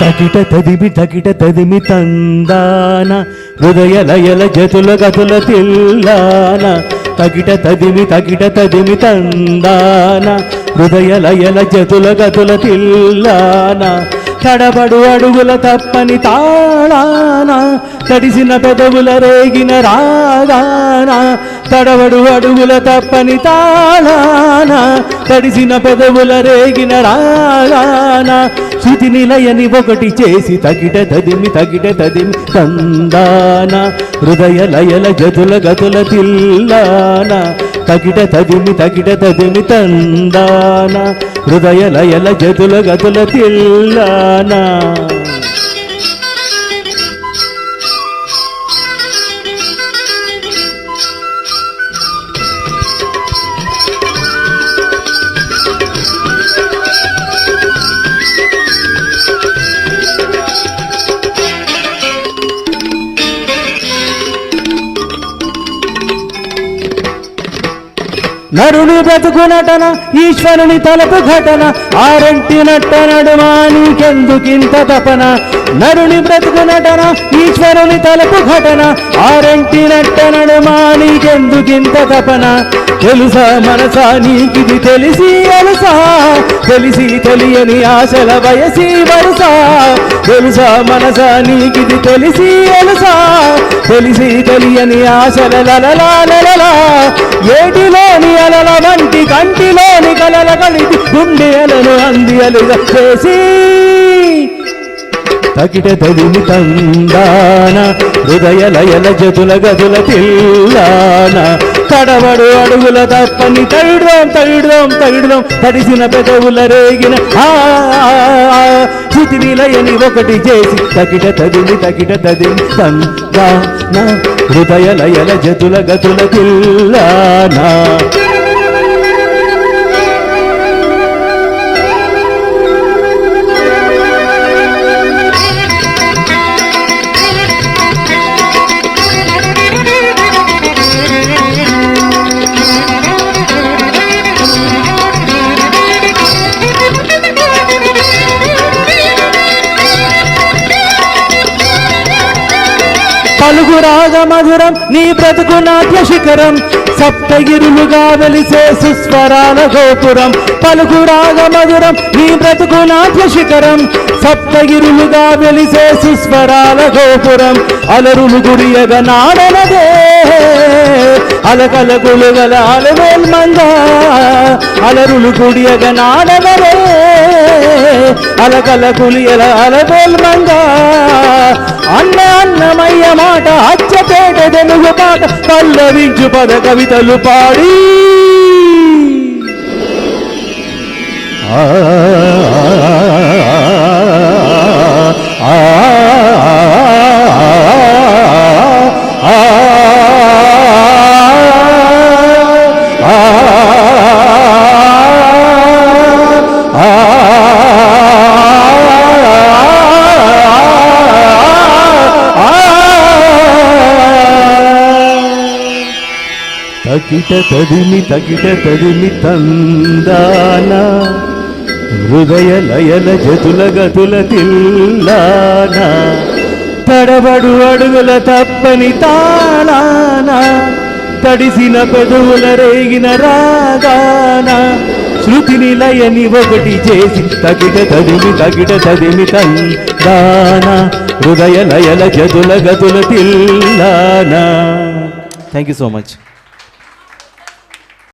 తకిట తదిమి తందాన హృదయ లయల జతుల గతుల తిల్లాన తకిట తదిమి తందాన హృదయ లయల జతుల గతుల తిల్లాన తడబడు అడుగుల తప్పని తాళాన తడిసిన పెదవుల రేగిన రాగాన తడబడు అడుగుల తప్పని తాళాన తడిసిన పెదవుల రేగిన రాగాన శృతి నిలయని ఒకటి చేసి తకిట తదిమి తందాన హృదయ లయల జతుల గతుల తిల్లాన తకిట తదిమి తందాన హృదయ లయల జతుల గతుల తిల్లాన నరుని బ్రతుకు నటన ఈశ్వరుని తలపు ఘటన ఆరంటి నట్ట నడుమా నీకెందుకింత తపన నరుని బ్రతుకు నటన ఈశ్వరుని తలపు ఘటన ఆరంటి నట్ట నడుమా నీకెందుకింత తపన తెలుసా మనసా నీకిది తెలిసి అలసా తెలిసి తెలియని ఆశల వయసి వరుసా తెలుసా మనసా నీకిది తెలిసి అలసా తెలిసి తెలియని ఆశల లలలా ఏటిలోని అలల వంటి కంటిలోని కలల కలిసి గుండె అలను అంది అలుగా చేసి తకిట తదిమి తందాన హృదయ లయల జతుల గతుల తిల్లాన తడబడు అడుగుల తప్పని తగిడుదాం తడిసిన పెదవుల రేగిన శృతి నిలయని ఒకటి చేసి తకిట తదిమి తందాన హృదయ లయల జతుల గతుల తిల్లాన పలుగు రాగ మధురం నీ బ్రతుకు నాట్య శిఖరం సప్తగిరులుగా వెలిసే సుస్వరాల గోపురం పలుగు రాగ మధురం నీ బ్రతుకు నాట్య శిఖరం సప్తగిరులుగా వెలిసే సుస్వరాల గోపురం అలరులు గురియగ నాడనదే అలకల గులుగల అలవేల్మంగ అలరులు గుడియగ నాడనదే అలకల గులియల అలవేల్మంగ అన్నమయ్య మాట అచ్చపేట తెలుగు పాట పల్లవించు పద కవితలు పాడి తకిట తదిమి తందాన హృదయ లయల జతుల గతుల తిల్లాన తడబడు అడుగుల తప్పని తాళాన తడిసిన పెదవుల రేగిన రాగాన శృతి నిలయని ఒకటి చేసి తకిట తదిమి తందాన హృదయ లయల జతుల గతుల తిల్లాన. Thank you so much.